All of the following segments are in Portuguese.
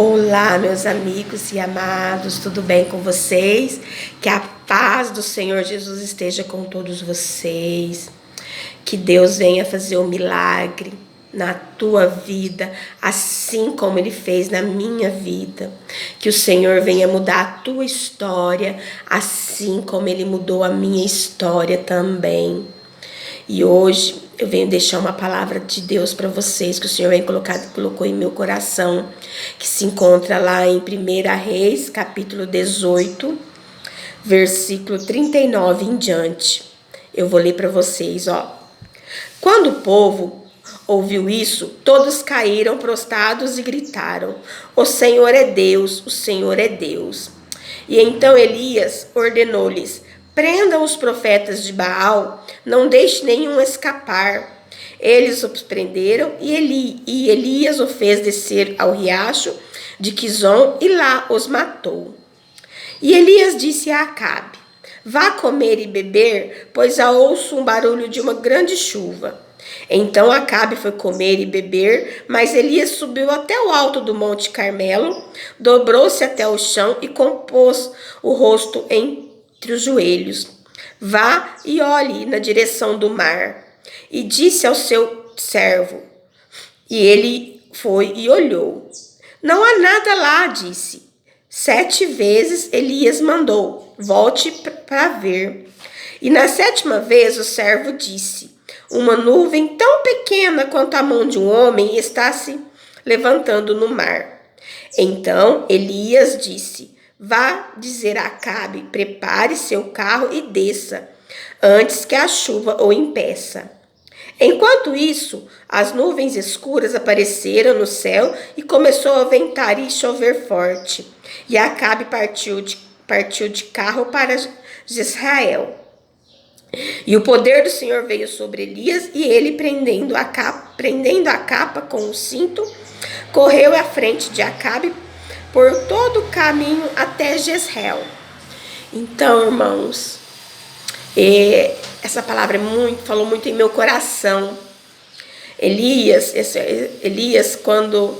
Olá, meus amigos e amados, tudo bem com vocês? Que a paz do Senhor Jesus esteja com todos vocês. Que Deus venha fazer um milagre na tua vida, assim como Ele fez na minha vida. Que o Senhor venha mudar a tua história, assim como Ele mudou a minha história também. E hoje eu venho deixar uma palavra de Deus para vocês, que o Senhor colocou em meu coração, que se encontra lá em 1 Reis, capítulo 18, versículo 39 em diante. Eu vou ler para vocês, ó. Quando o povo ouviu isso, todos caíram prostrados e gritaram: O Senhor é Deus, o Senhor é Deus. E então Elias ordenou-lhes: Prendam os profetas de Baal, não deixe nenhum escapar. Eles os prenderam e Elias o fez descer ao riacho de Quizon e lá os matou. E Elias disse a Acabe: Vá comer e beber, pois já ouço um barulho de uma grande chuva. Então Acabe foi comer e beber, mas Elias subiu até o alto do Monte Carmelo, dobrou-se até o chão e compôs o rosto entre os joelhos. Vá e olhe na direção do mar. E disse ao seu servo. E ele foi e olhou. Não há nada lá, disse. 7 vezes Elias mandou: Volte para ver. E na 7ª vez o servo disse: Uma nuvem tão pequena quanto a mão de um homem está se levantando no mar. Então Elias disse: Vá dizer a Acabe, prepare seu carro e desça, antes que a chuva o impeça. Enquanto isso, as nuvens escuras apareceram no céu e começou a ventar e chover forte. E Acabe partiu de carro para Jezreel. E o poder do Senhor veio sobre Elias, e ele, prendendo a capa com o cinto, correu à frente de Acabe por todo o caminho até Jezreel. Então, irmãos, essa palavra falou muito em meu coração. Elias, quando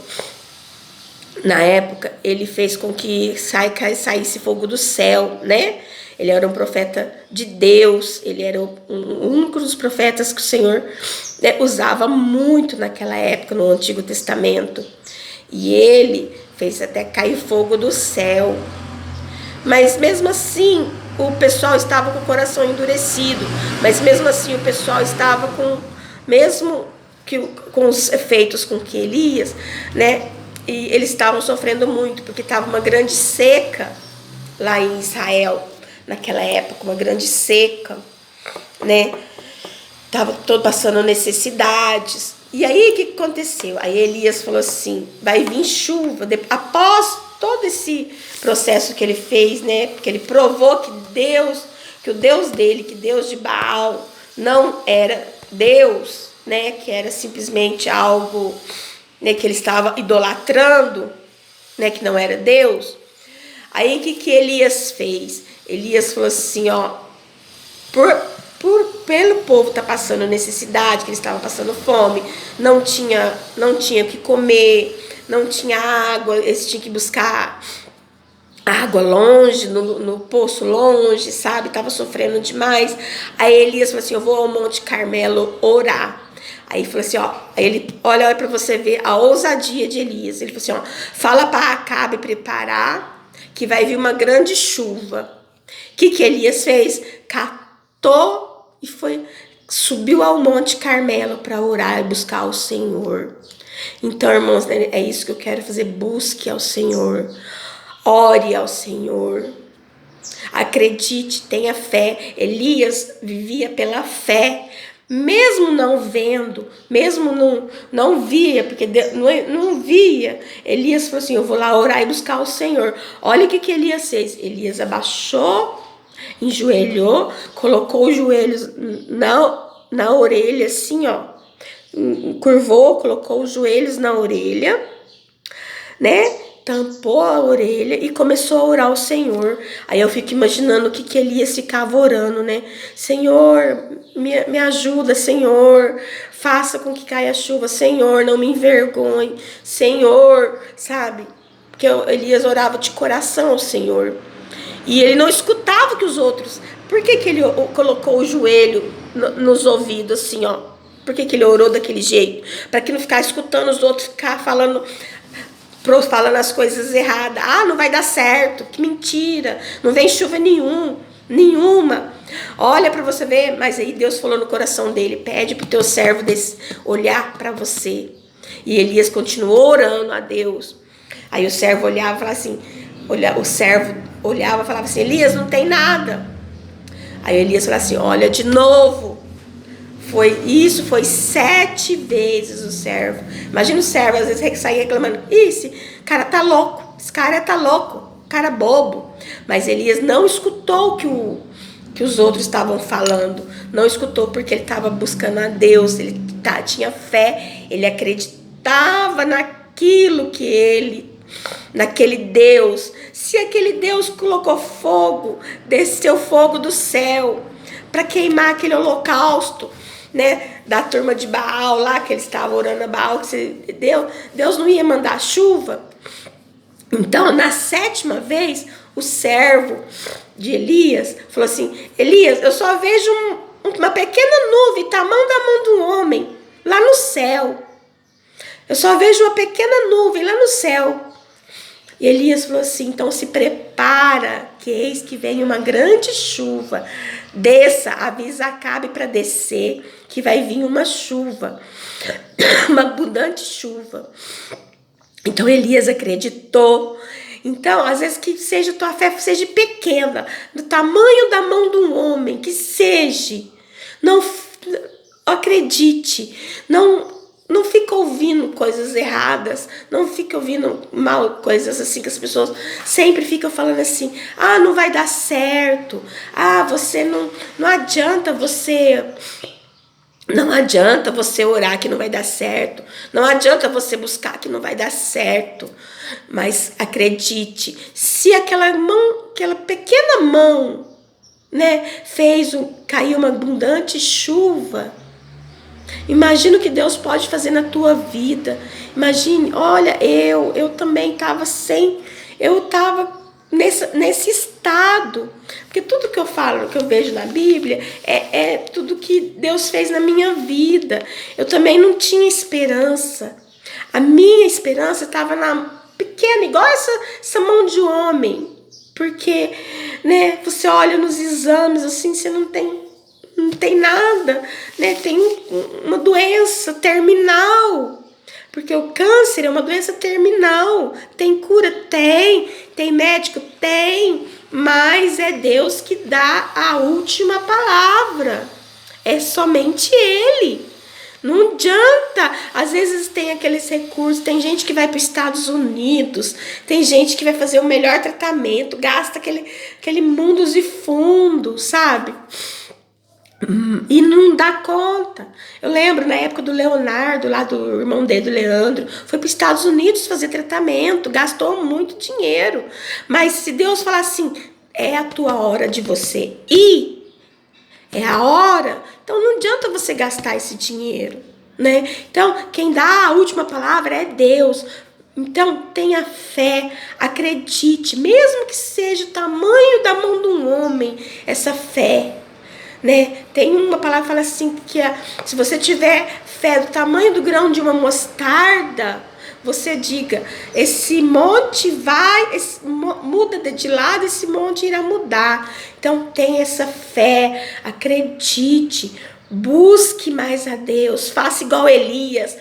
na época ele fez com que saísse fogo do céu, né? Ele era um profeta de Deus, ele era um único dos profetas que o Senhor, né, usava muito naquela época, no Antigo Testamento. E ele fez até cair fogo do céu. Mas mesmo assim, o pessoal estava com o coração endurecido. Mas mesmo assim, o pessoal estava com os efeitos com que Elias, né? E eles estavam sofrendo muito, porque estava uma grande seca lá em Israel, naquela época, uma grande seca, né? Estava todo passando necessidades. E aí, o que aconteceu? Aí Elias falou assim: vai vir chuva. Após todo esse processo que ele fez, né? Porque ele provou que o Deus dele, que Deus de Baal, não era Deus, né? Que era simplesmente algo, né, que ele estava idolatrando, né? Que não era Deus. Aí, o que Elias fez? Elias falou assim, ó, pelo povo estar passando necessidade, que eles estavam passando fome, não tinha o que comer, não tinha água, eles tinham que buscar água longe, no poço longe, sabe? Estava sofrendo demais. Aí Elias falou assim: eu vou ao Monte Carmelo orar. Aí falou assim, ó, aí ele olha para você ver a ousadia de Elias. Ele falou assim, ó, fala para Acabe preparar, que vai vir uma grande chuva. O que Elias fez? Catou e subiu ao Monte Carmelo para orar e buscar o Senhor. Então, irmãos, é isso que eu quero fazer. Busque ao Senhor. Ore ao Senhor. Acredite, tenha fé. Elias vivia pela fé. Mesmo não vendo, mesmo não via, porque não via, Elias falou assim: eu vou lá orar e buscar o Senhor. Olha o que Elias fez. Elias abaixou, enjoelhou, colocou os joelhos na orelha, assim, ó, curvou, colocou os joelhos na orelha, né? Tampou a orelha e começou a orar ao Senhor. Aí eu fico imaginando o que Elias ficava orando, né? Senhor, me ajuda, Senhor. Faça com que caia a chuva, Senhor. Não me envergonhe, Senhor. Sabe? porque Elias orava de coração ao Senhor. E ele não escutava que os outros... Por que ele colocou o joelho nos ouvidos assim, ó? Por que ele orou daquele jeito? Para que não ficar escutando os outros, ficar falando as coisas erradas. Ah, não vai dar certo, que mentira, não vem chuva nenhuma. Olha para você ver, mas aí Deus falou no coração dele, pede pro teu servo olhar para você. E Elias continuou orando a Deus. Aí o servo olhava e falava assim, o servo olhava e falava assim, Elias, não tem nada. Aí Elias falava assim, olha de novo. Foi 7 vezes o servo. Imagina o servo, às vezes sair reclamando, esse cara tá louco, esse cara tá louco, cara bobo. Mas Elias não escutou que os outros estavam falando, não escutou porque ele estava buscando a Deus, ele tinha fé, ele acreditava naquele Deus. Se aquele Deus colocou fogo, desceu fogo do céu para queimar aquele holocausto, né, da turma de Baal lá, que eles estavam orando a Baal, que Deus não ia mandar chuva. Então, na 7ª vez, o servo de Elias falou assim, Elias, eu só vejo uma pequena nuvem, tamanho da mão de um homem, lá no céu. Eu só vejo uma pequena nuvem lá no céu. E Elias falou assim, então se prepara, que eis que vem uma grande chuva. Desça, avisa Acabe para descer, que vai vir uma chuva, uma abundante chuva. Então Elias acreditou. Então, às vezes que seja tua fé seja pequena, do tamanho da mão de um homem, que seja, não acredite, não fica ouvindo coisas erradas, não fica ouvindo mal, coisas assim que as pessoas sempre ficam falando assim, ah, não vai dar certo, ah, você não adianta você orar que não vai dar certo, não adianta você buscar que não vai dar certo, mas acredite, se aquela pequena mão, né, caiu uma abundante chuva, imagina o que Deus pode fazer na tua vida. Imagine, olha, eu também estava eu estava nesse estado, porque tudo que eu falo, que eu vejo na Bíblia, é tudo que Deus fez na minha vida. Eu também não tinha esperança. A minha esperança estava na pequena, igual essa mão de homem, porque, né, você olha nos exames assim, você não tem nada, né? Tem uma doença terminal, porque o câncer é uma doença terminal. Tem cura? Tem médico? Tem, mas é Deus que dá a última palavra, é somente Ele. Não adianta, às vezes tem aqueles recursos, tem gente que vai para os Estados Unidos, tem gente que vai fazer o melhor tratamento, gasta aquele mundos e fundos, sabe? E não dá conta. Eu lembro na época do Leonardo, lá do irmão dele, do Leandro, foi para os Estados Unidos fazer tratamento, gastou muito dinheiro. Mas se Deus falar assim, é a tua hora de você ir, é a hora, então não adianta você gastar esse dinheiro, né? Então quem dá a última palavra é Deus. Então tenha fé, acredite, mesmo que seja o tamanho da mão de um homem, essa fé, né? Tem uma palavra que fala assim, que se você tiver fé do tamanho do grão de uma mostarda, você diga, esse monte muda de lado, esse monte irá mudar. Então tenha essa fé, acredite, busque mais a Deus, faça igual Elias,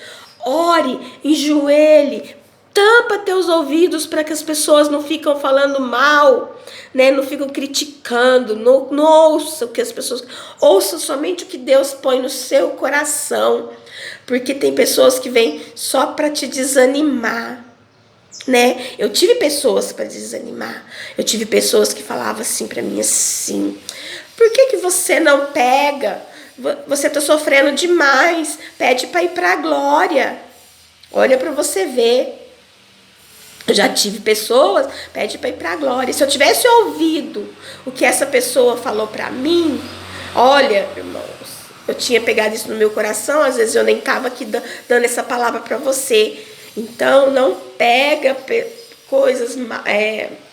ore, enjoelhe, tampa teus ouvidos para que as pessoas não ficam falando mal, né? Não ficam criticando, não ouça o que as pessoas... Ouça somente o que Deus põe no seu coração, porque tem pessoas que vêm só para te desanimar, né? Eu tive pessoas para desanimar, eu tive pessoas que falavam assim para mim, assim, por que você não pega? Você está sofrendo demais, pede para ir para a glória, olha para você ver. Eu já tive pessoas, pede para ir para a glória. Se eu tivesse ouvido o que essa pessoa falou para mim, olha, irmãos, eu tinha pegado isso no meu coração, às vezes eu nem estava aqui dando essa palavra para você. Então, não pega coisas,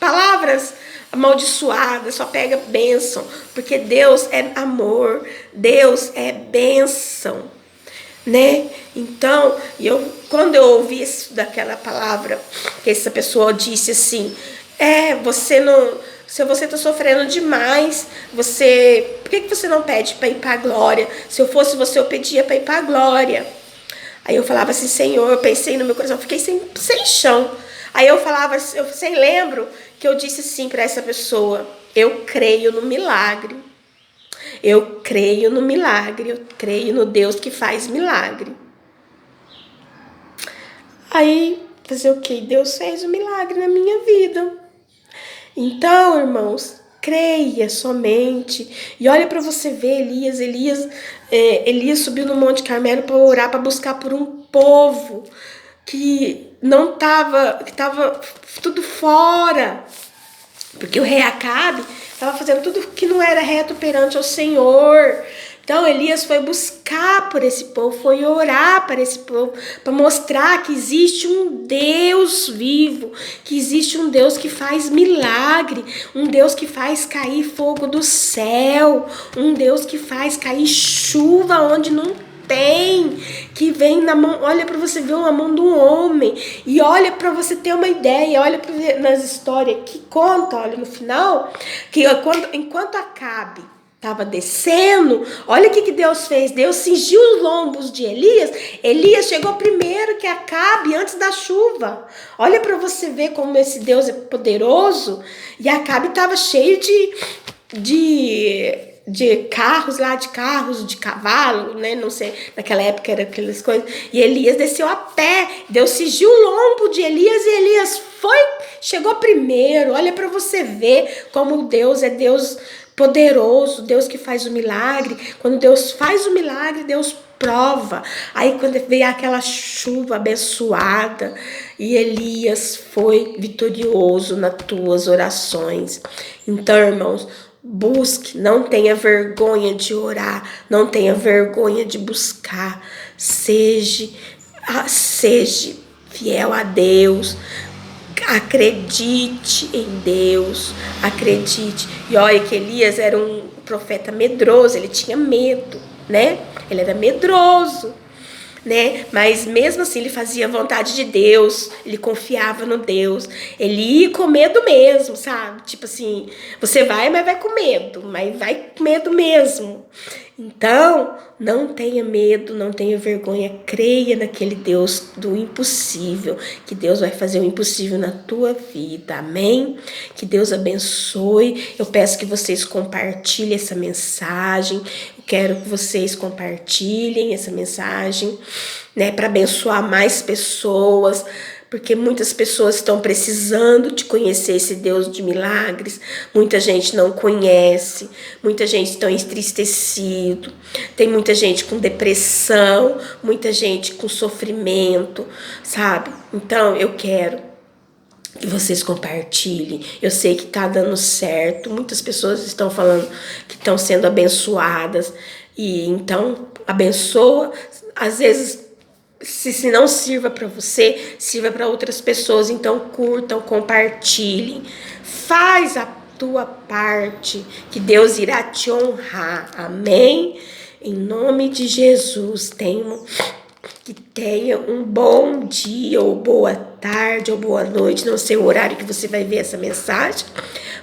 palavras amaldiçoadas, só pega bênção, porque Deus é amor, Deus é bênção, né? Então, quando eu ouvi isso, daquela palavra que essa pessoa disse assim, você não, se você tá sofrendo demais, por que você não pede para ir para a glória? Se eu fosse você, eu pedia para ir para a glória. Aí eu falava assim, Senhor, eu pensei no meu coração, eu fiquei sem chão. Aí eu falava, lembro que eu disse assim para essa pessoa, eu creio no milagre. Eu creio no milagre, eu creio no Deus que faz milagre. Aí, fazer o quê? Deus fez um milagre na minha vida. Então, irmãos, creia somente. E olha para você ver Elias subiu no Monte Carmelo para orar, para buscar por um povo que estava tudo fora. Porque o rei Acabe estava fazendo tudo que não era reto perante o Senhor. Então Elias foi buscar por esse povo, foi orar para esse povo, para mostrar que existe um Deus vivo, que existe um Deus que faz milagre, um Deus que faz cair fogo do céu, um Deus que faz cair chuva onde não tem, que vem na mão, olha para você ver uma mão do homem, e olha para você ter uma ideia, olha nas histórias que conta, olha no final, que enquanto Acabe estava descendo, olha o que Deus fez. Deus cingiu os lombos de Elias. Elias chegou primeiro que Acabe, antes da chuva. Olha para você ver como esse Deus é poderoso. E Acabe estava cheio de carros lá, de cavalo, né? Não sei, naquela época era aquelas coisas. E Elias desceu a pé. Deus cingiu o lombo de Elias e Elias chegou primeiro. Olha para você ver como Deus é Deus poderoso, Deus que faz o milagre. Quando Deus faz o milagre, Deus prova. Aí quando veio aquela chuva abençoada e Elias foi vitorioso nas tuas orações. Então, irmãos, busque, não tenha vergonha de orar, não tenha vergonha de buscar. Seja fiel a Deus. Acredite em Deus, acredite. E olha que Elias era um profeta medroso, ele tinha medo, né? Ele era medroso, né? Mas mesmo assim ele fazia a vontade de Deus, ele confiava no Deus. Ele ia com medo mesmo, sabe? Tipo assim, você vai, mas vai com medo, mas vai com medo mesmo. Então, não tenha medo, não tenha vergonha, creia naquele Deus do impossível, que Deus vai fazer o impossível na tua vida, amém? Que Deus abençoe. Eu peço que vocês compartilhem essa mensagem, eu quero que vocês compartilhem essa mensagem, né, para abençoar mais pessoas, porque muitas pessoas estão precisando de conhecer esse Deus de milagres. Muita gente não conhece, muita gente está entristecido, tem muita gente com depressão, muita gente com sofrimento, sabe? Então eu quero que vocês compartilhem. Eu sei que está dando certo, muitas pessoas estão falando que estão sendo abençoadas, e então abençoa. Às vezes, se não sirva para você, sirva para outras pessoas. Então curtam, compartilhem, faz a tua parte, que Deus irá te honrar, amém? Em nome de Jesus, que tenha um bom dia, ou boa tarde, ou boa noite, não sei o horário que você vai ver essa mensagem,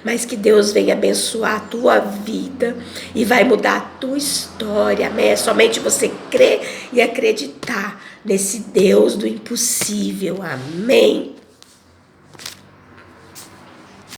mas que Deus venha abençoar a tua vida e vai mudar a tua história, amém? É somente você crer e acreditar nesse Deus do impossível, amém?